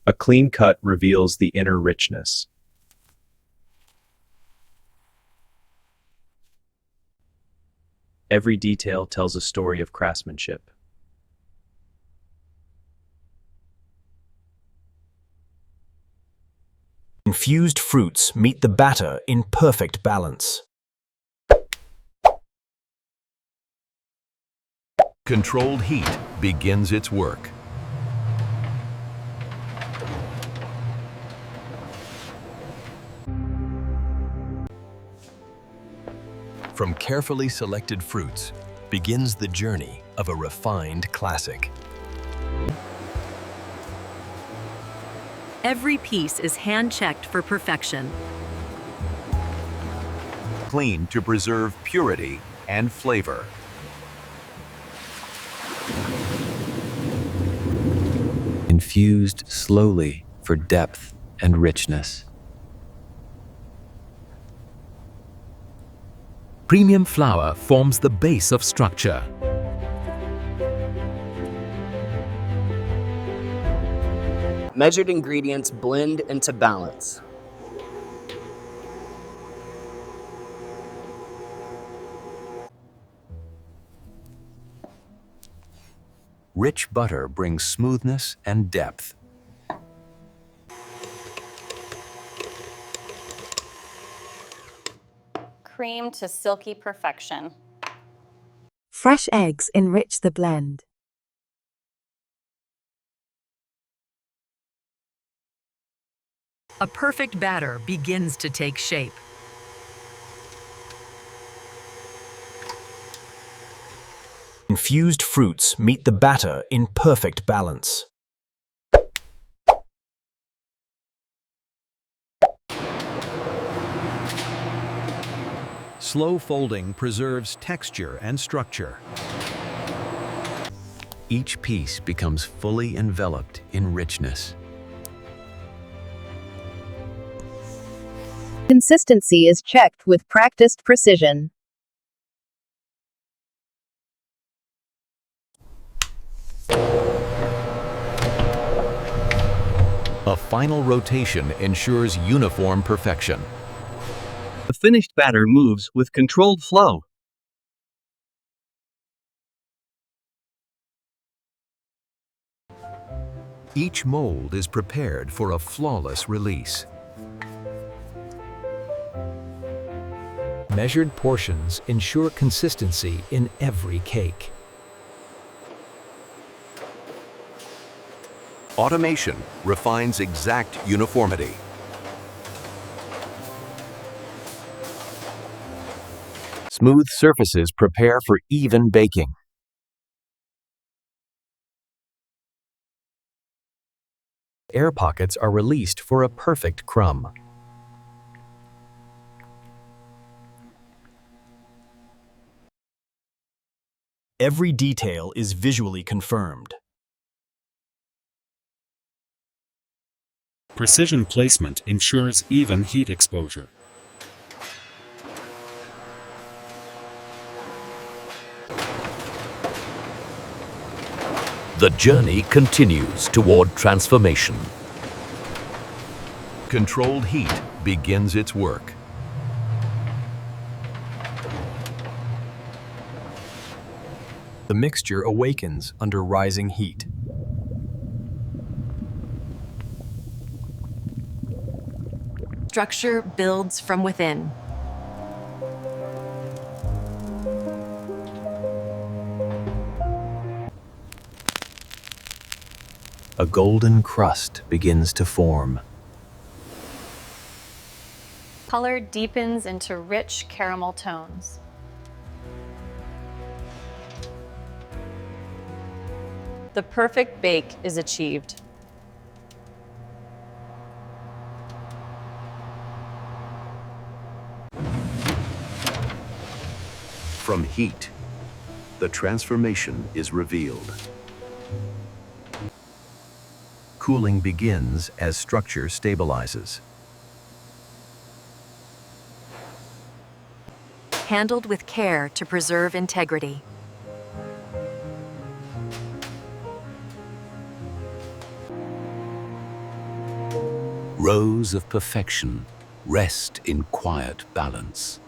A clean cut reveals the inner richness. Every detail tells a story of craftsmanship. Infused fruits meet the batter in perfect balance. Controlled heat begins its work. From carefully selected fruits begins the journey of a refined classic. Every piece is hand-checked for perfection. Cleaned to preserve purity and flavor. Infused slowly for depth and richness. Premium flour forms the base of structure. Measured ingredients blend into balance. Rich butter brings smoothness and depth. Cream to silky perfection. Fresh eggs enrich the blend. A perfect batter begins to take shape. Infused fruits meet the batter in perfect balance. Slow folding preserves texture and structure. Each piece becomes fully enveloped in richness. Consistency is checked with practiced precision. A final rotation ensures uniform perfection. The finished batter moves with controlled flow. Each mold is prepared for a flawless release. Measured portions ensure consistency in every cake. Automation refines exact uniformity. Smooth surfaces prepare for even baking. Air pockets are released for a perfect crumb. Every detail is visually confirmed. Precision placement ensures even heat exposure. The journey continues toward transformation. Controlled heat begins its work. The mixture awakens under rising heat. Structure builds from within. A golden crust begins to form. Color deepens into rich caramel tones. The perfect bake is achieved. From heat, the transformation is revealed. Cooling begins as structure stabilizes. Handled with care to preserve integrity. Rows of perfection rest in quiet balance.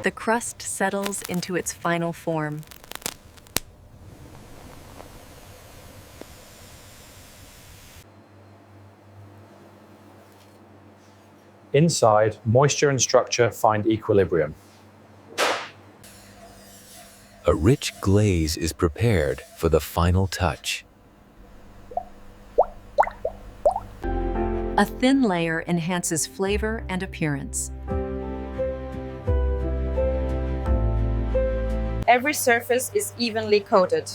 The crust settles into its final form. Inside, moisture and structure find equilibrium. A rich glaze is prepared for the final touch. A thin layer enhances flavor and appearance. Every surface is evenly coated.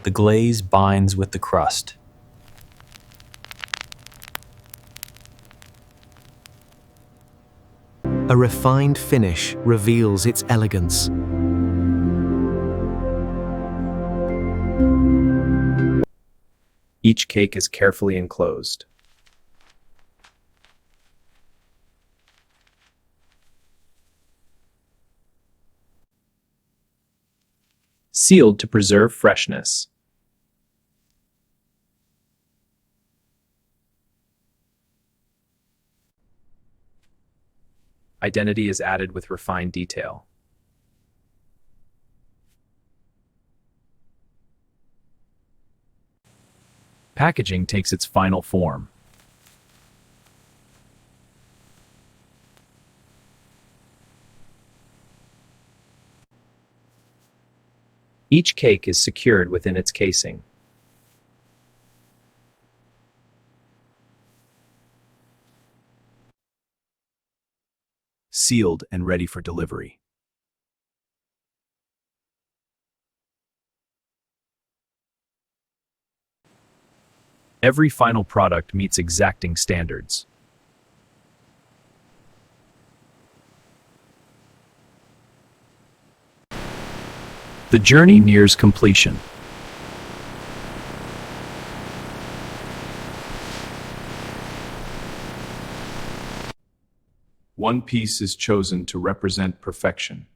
The glaze binds with the crust. A refined finish reveals its elegance. Each cake is carefully enclosed. Sealed to preserve freshness. Identity is added with refined detail. Packaging takes its final form. Each cake is secured within its casing. Sealed and ready for delivery. Every final product meets exacting standards. The journey nears completion. One piece is chosen to represent perfection.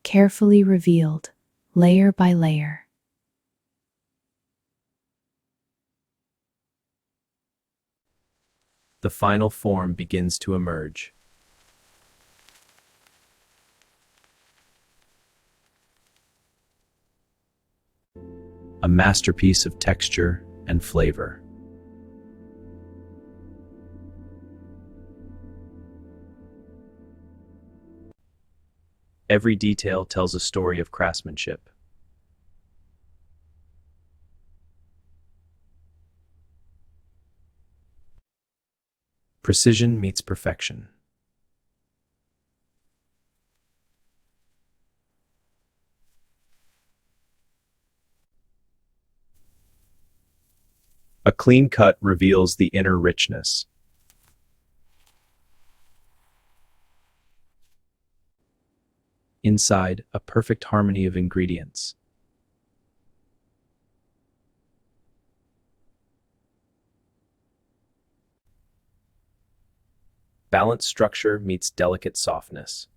Carefully revealed, layer by layer. The final form begins to emerge. A masterpiece of texture and flavor. Every detail tells a story of craftsmanship. Precision meets perfection. A clean cut reveals the inner richness. Inside, a perfect harmony of ingredients. Balanced structure meets delicate softness.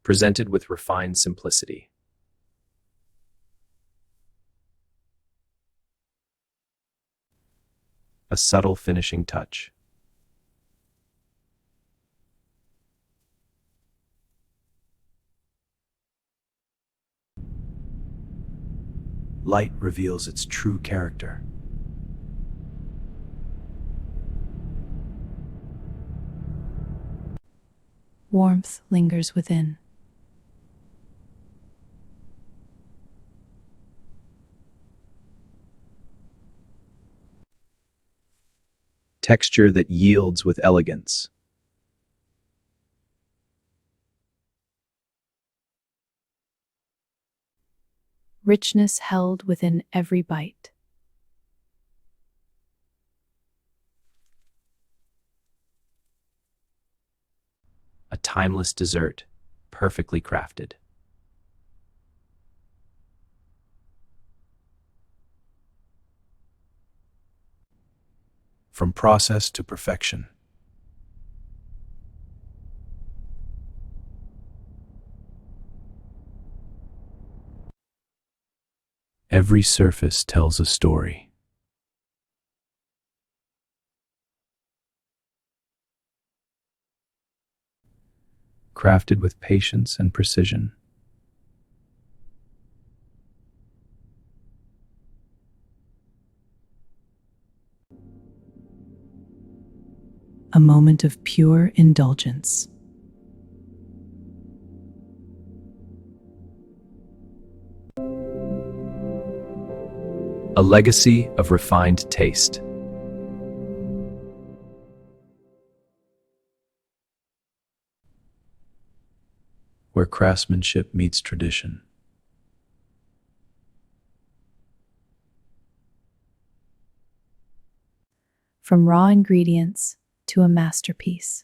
Presented with refined simplicity. A subtle finishing touch. Light reveals its true character. Warmth lingers within. Texture that yields with elegance. Richness held within every bite. A timeless dessert, perfectly crafted. from process to perfection. Every surface tells a story. Crafted with patience and precision. A moment of pure indulgence. A legacy of refined taste. Where craftsmanship meets tradition. From raw ingredients to a masterpiece.